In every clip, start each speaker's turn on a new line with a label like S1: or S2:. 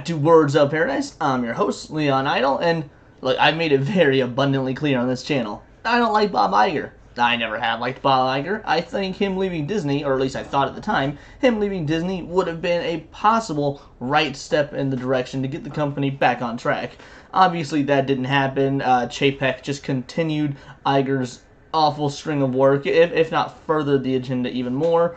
S1: to Words of Paradise. I'm your host, Leon Idle, and look, I've made it very abundantly clear on this channel. I don't like Bob Iger. I never have liked Bob Iger. I think him leaving Disney, or at least I thought at the time, him leaving Disney would have been a possible right step in the direction to get the company back on track. Obviously, that didn't happen. Chapek just continued Iger's awful string of work, if not furthered the agenda even more.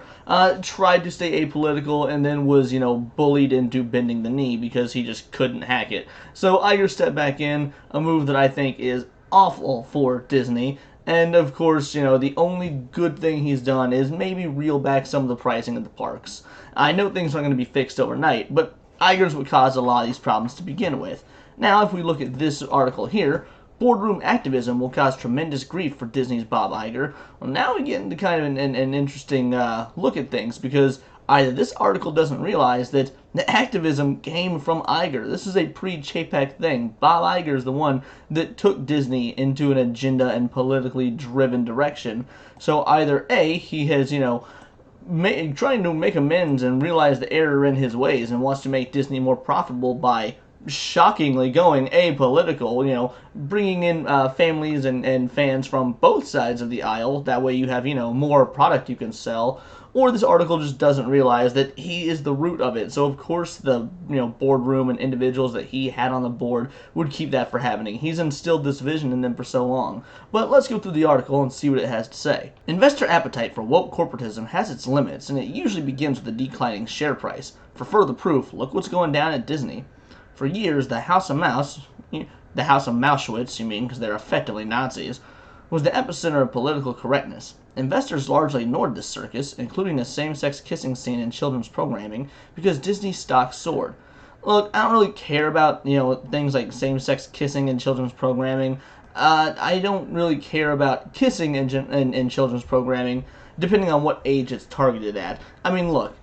S1: Tried to stay apolitical and then was, bullied into bending the knee because he just couldn't hack it. So Iger stepped back in, a move that I think is awful for Disney. And of course, the only good thing he's done is maybe reel back some of the pricing at the parks. I know things aren't going to be fixed overnight, but Iger's what caused a lot of these problems to begin with. Now, if we look at this article here, boardroom activism will cause tremendous grief for Disney's Bob Iger. Well, now we get into kind of an interesting look at things, because either this article doesn't realize that the activism came from Iger. This is a pre-Chapek thing. Bob Iger is the one that took Disney into an agenda and politically driven direction. So either A, he has, trying to make amends and realize the error in his ways and wants to make Disney more profitable by shockingly going apolitical, bringing in families and fans from both sides of the aisle. That way you have, more product you can sell. Or this article just doesn't realize that he is the root of it. So of course the, boardroom and individuals that he had on the board would keep that for happening. He's instilled this vision in them for so long. But let's go through the article and see what it has to say. Investor appetite for woke corporatism has its limits, and it usually begins with a declining share price. For further proof, look what's going down at Disney. For years, the House of Mauschwitz, because they're effectively Nazis, was the epicenter of political correctness. Investors largely ignored this circus, including the same-sex kissing scene in children's programming, because Disney stock soared. Look, I don't really care about, things like same-sex kissing in children's programming. I don't really care about kissing in children's programming, depending on what age it's targeted at. I mean, look,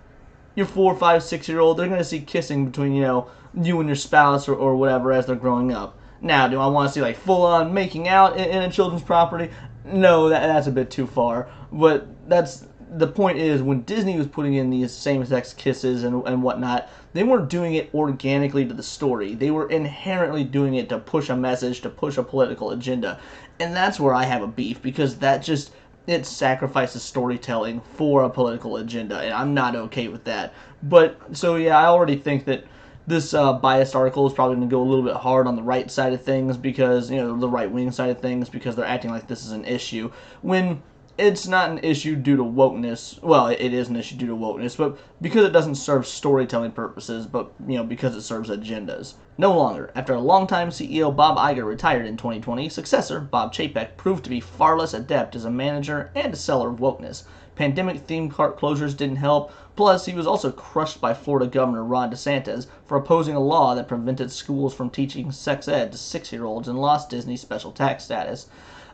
S1: your 4, 5, 6-year-old, they're going to see kissing between, you and your spouse or whatever as they're growing up. Now, do I want to see full-on making out in a children's property? No, that's a bit too far. But the point is, when Disney was putting in these same-sex kisses and whatnot, they weren't doing it organically to the story. They were inherently doing it to push a message, to push a political agenda. And that's where I have a beef, because it sacrifices storytelling for a political agenda, and I'm not okay with that. But, so yeah, I already think that this biased article is probably going to go a little bit hard on the right side of things, because, the right-wing side of things, because they're acting like this is an issue, when it's not an issue due to wokeness. Well, it is an issue due to wokeness, but because it doesn't serve storytelling purposes, but, because it serves agendas. No longer. After a longtime CEO, Bob Iger retired in 2020, successor, Bob Chapek, proved to be far less adept as a manager and a seller of wokeness. Pandemic theme park closures didn't help, plus he was also crushed by Florida Governor Ron DeSantis for opposing a law that prevented schools from teaching sex ed to 6-year-olds and lost Disney special tax status.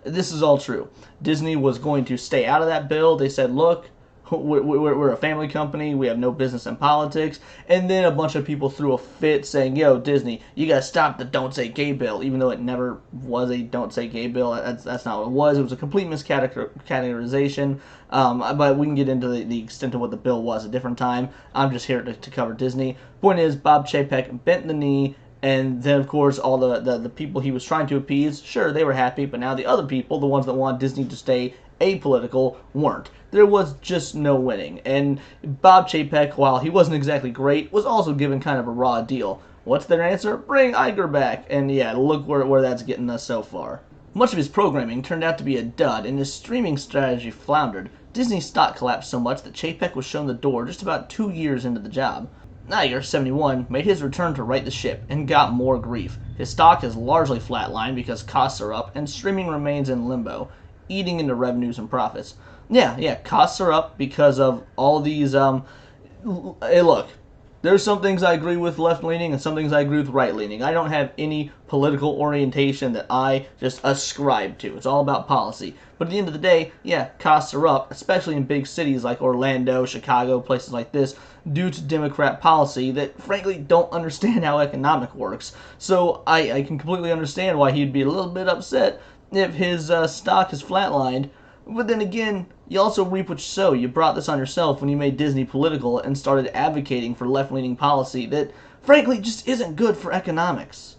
S1: This is all true. Disney was going to stay out of that bill. They said, look, we're a family company, we have no business in politics, and then a bunch of people threw a fit saying, yo, Disney, you gotta stop the Don't Say Gay bill, even though it never was a Don't Say Gay bill. That's not what it was. It was a complete miscategorization, but we can get into the extent of what the bill was a different time. I'm just here to cover Disney. Point is, Bob Chapek bent the knee, and then, of course, all the people he was trying to appease, sure, they were happy, but now the other people, the ones that want Disney to stay apolitical, weren't. There was just no winning. And Bob Chapek, while he wasn't exactly great, was also given kind of a raw deal. What's their answer? Bring Iger back. And yeah, look where that's getting us so far. Much of his programming turned out to be a dud, and his streaming strategy floundered. Disney's stock collapsed so much that Chapek was shown the door just about 2 years into the job. Iger, 71, made his return to right the ship and got more grief. His stock is largely flatlined because costs are up and streaming remains in limbo, eating into revenues and profits. Yeah, costs are up because of all these, hey, look, there's some things I agree with left-leaning and some things I agree with right-leaning. I don't have any political orientation that I just ascribe to. It's all about policy. But at the end of the day, yeah, costs are up, especially in big cities like Orlando, Chicago, places like this, due to Democrat policy that frankly don't understand how economic works. So I can completely understand why he'd be a little bit upset if his stock is flatlined. But then again, you also reap what you sow. You brought this on yourself when you made Disney political and started advocating for left-leaning policy that frankly just isn't good for economics.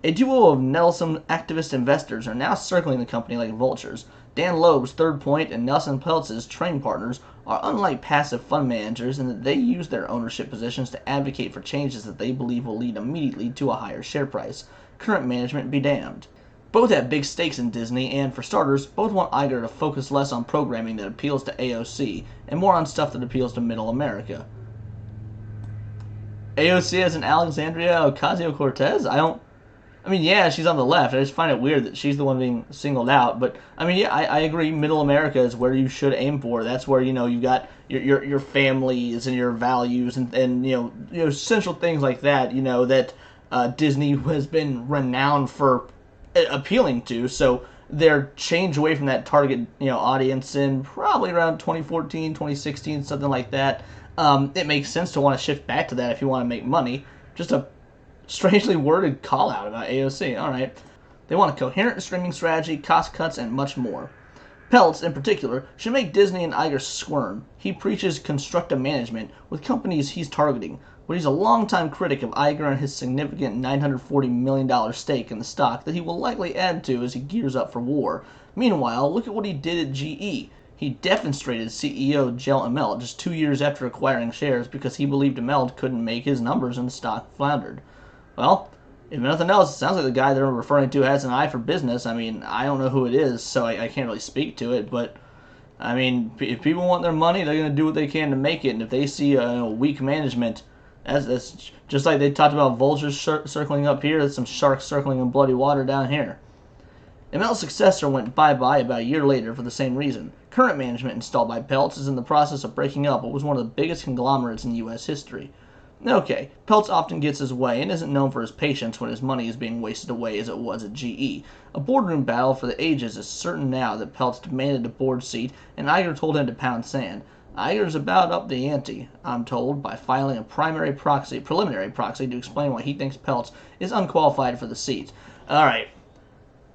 S1: A duo of Nelson activist investors are now circling the company like vultures. Dan Loeb's Third Point and Nelson Peltz's Train Partners are unlike passive fund managers in that they use their ownership positions to advocate for changes that they believe will lead immediately to a higher share price. Current management be damned. Both have big stakes in Disney, and for starters, both want Iger to focus less on programming that appeals to AOC and more on stuff that appeals to middle America. AOC as an Alexandria Ocasio-Cortez? Yeah, she's on the left. I just find it weird that she's the one being singled out. But yeah, I agree. Middle America is where you should aim for. That's where you got your families and your values and essential things like that. That Disney has been renowned for appealing to. So their change away from that target audience in probably around 2014, 2016, something like that. It makes sense to want to shift back to that if you want to make money. Just a strangely worded call out about AOC. Alright. They want a coherent streaming strategy, cost cuts, and much more. Peltz, in particular, should make Disney and Iger squirm. He preaches constructive management with companies he's targeting, but he's a longtime critic of Iger and his significant $940 million stake in the stock that he will likely add to as he gears up for war. Meanwhile, look at what he did at GE. He defenestrated CEO Jel Immelt just 2 years after acquiring shares because he believed Immelt couldn't make his numbers and the stock floundered. Well, if nothing else, it sounds like the guy they're referring to has an eye for business. I don't know who it is, so I can't really speak to it, but if people want their money, they're going to do what they can to make it, and if they see weak management, that's just like they talked about vultures circling up here, there's some sharks circling in bloody water down here. Immelt's successor went bye-bye about a year later for the same reason. Current management installed by Peltz is in the process of breaking up what was one of the biggest conglomerates in U.S. history. Okay, Peltz often gets his way and isn't known for his patience when his money is being wasted away as it was at GE. A boardroom battle for the ages is certain now that Peltz demanded a board seat and Iger told him to pound sand. Iger's about up the ante, I'm told, by filing a preliminary proxy to explain why he thinks Peltz is unqualified for the seat. Alright,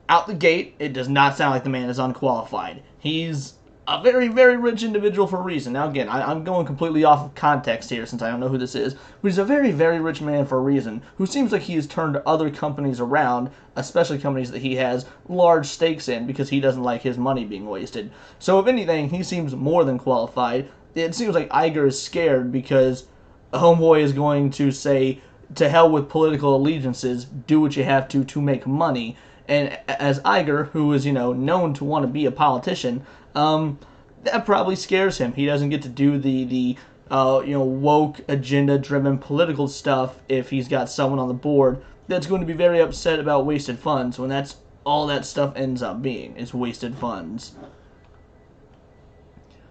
S1: out the gate, it does not sound like the man is unqualified. He's a very, very rich individual for a reason. Now, again, I'm going completely off of context here since I don't know who this is, but he's a very, very rich man for a reason who seems like he has turned other companies around, especially companies that he has large stakes in because he doesn't like his money being wasted. So, if anything, he seems more than qualified. It seems like Iger is scared because Homeboy is going to say, to hell with political allegiances, do what you have to make money. And as Iger, who is, known to want to be a politician, that probably scares him. He doesn't get to do the woke, agenda-driven political stuff if he's got someone on the board that's going to be very upset about wasted funds when that's all that stuff ends up being, is wasted funds.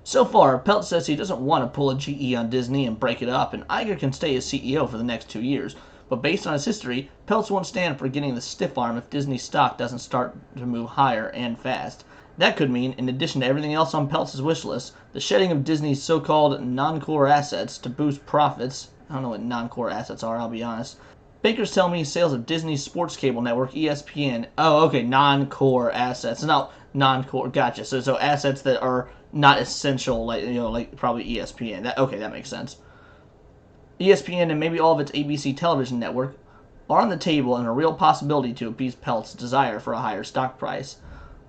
S1: So far, Peltz says he doesn't want to pull a GE on Disney and break it up, and Iger can stay as CEO for the next 2 years. But based on his history, Peltz won't stand for getting the stiff arm if Disney stock doesn't start to move higher and fast. That could mean, in addition to everything else on Peltz's wish list, the shedding of Disney's so-called non-core assets to boost profits. I don't know what non-core assets are, I'll be honest. Bankers tell me sales of Disney's sports cable network, ESPN. Oh, okay, non-core assets. No, non-core, gotcha. So assets that are not essential, like probably ESPN. That makes sense. ESPN and maybe all of its ABC television network are on the table and a real possibility to appease Peltz's desire for a higher stock price.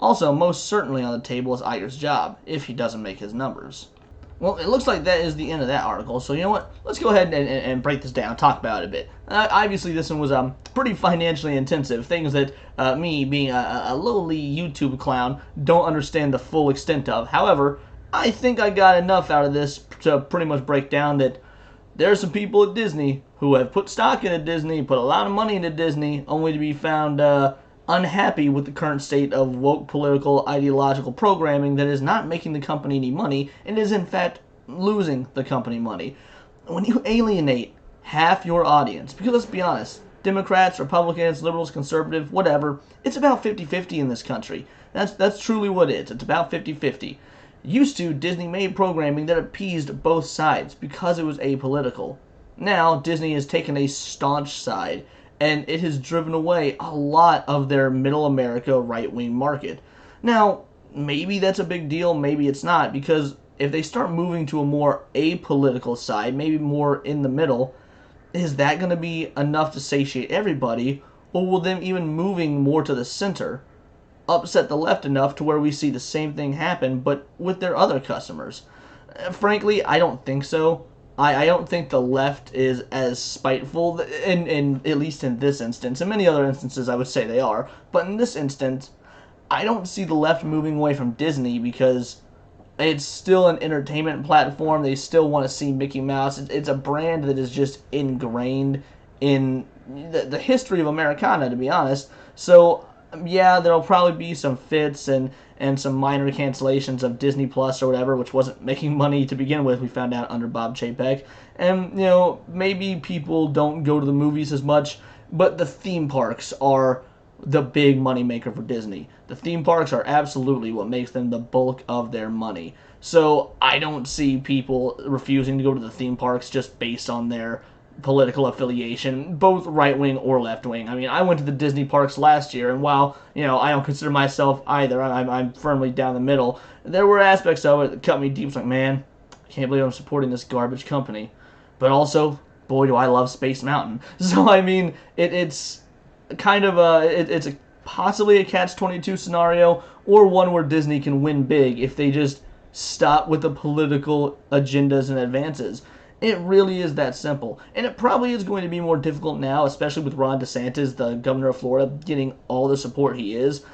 S1: Also, most certainly on the table is Iger's job, if he doesn't make his numbers. Well, it looks like that is the end of that article, so you know what? Let's go ahead and break this down, talk about it a bit. Obviously, this one was pretty financially intensive, things that me, being a lowly YouTube clown, don't understand the full extent of. However, I think I got enough out of this to pretty much break down that there are some people at Disney who have put stock into Disney, put a lot of money into Disney, only to be found unhappy with the current state of woke political ideological programming that is not making the company any money and is in fact losing the company money. When you alienate half your audience, because let's be honest, Democrats, Republicans, liberals, conservative, whatever, it's about 50-50 in this country. That's truly what it is. It's about 50-50. Used to, Disney made programming that appeased both sides because it was apolitical. Now, Disney has taken a staunch side, and it has driven away a lot of their middle America right-wing market. Now, maybe that's a big deal, maybe it's not, because if they start moving to a more apolitical side, maybe more in the middle, is that going to be enough to satiate everybody, or will them even moving more to the center upset the left enough to where we see the same thing happen, but with their other customers? Frankly, I don't think so. I don't think the left is as spiteful, in at least in this instance. In many other instances, I would say they are, but in this instance, I don't see the left moving away from Disney because it's still an entertainment platform. They still want to see Mickey Mouse. It's a brand that is just ingrained in the history of Americana, to be honest. So, yeah, there'll probably be some fits and some minor cancellations of Disney Plus or whatever, which wasn't making money to begin with, we found out under Bob Chapek. And, maybe people don't go to the movies as much, but the theme parks are the big money maker for Disney. The theme parks are absolutely what makes them the bulk of their money. So I don't see people refusing to go to the theme parks just based on their political affiliation, both right wing or left wing. I mean, I went to the Disney parks last year, and while I don't consider myself either, I'm firmly down the middle. There were aspects of it that cut me deep. It's like, man, I can't believe I'm supporting this garbage company, but also, boy, do I love Space Mountain. So I mean, it's kind of it's possibly a catch-22 scenario, or one where Disney can win big if they just stop with the political agendas and advances. It really is that simple. And it probably is going to be more difficult now, especially with Ron DeSantis, the governor of Florida, getting all the support he is.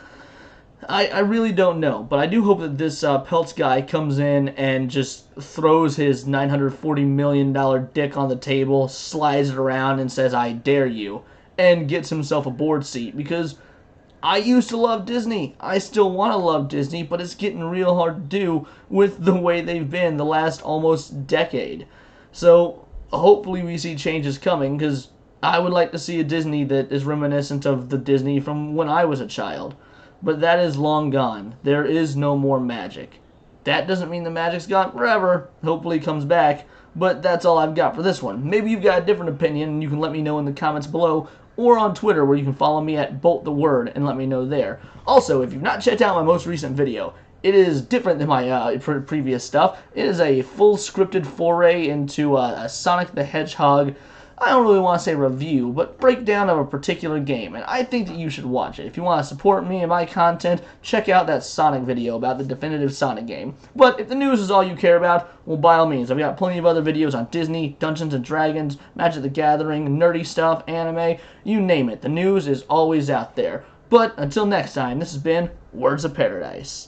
S1: I really don't know, but I do hope that this Peltz guy comes in and just throws his $940 million dick on the table, slides it around, and says, I dare you, and gets himself a board seat, because I used to love Disney. I still want to love Disney, but it's getting real hard to do with the way they've been the last almost decade. So hopefully we see changes coming, because I would like to see a Disney that is reminiscent of the Disney from when I was a child. But that is long gone. There is no more magic. That doesn't mean the magic's gone forever. Hopefully it comes back. But that's all I've got for this one. Maybe you've got a different opinion, and you can let me know in the comments below, or on Twitter, where you can follow me at BoltTheWord and let me know there. Also, if you've not checked out my most recent video, it is different than my previous stuff. It is a full scripted foray into a Sonic the Hedgehog, I don't really want to say review, but breakdown of a particular game, and I think that you should watch it. If you want to support me and my content, check out that Sonic video about the definitive Sonic game. But if the news is all you care about, well, by all means, I've got plenty of other videos on Disney, Dungeons & Dragons, Magic the Gathering, nerdy stuff, anime, you name it. The news is always out there. But until next time, this has been Words of Paradise.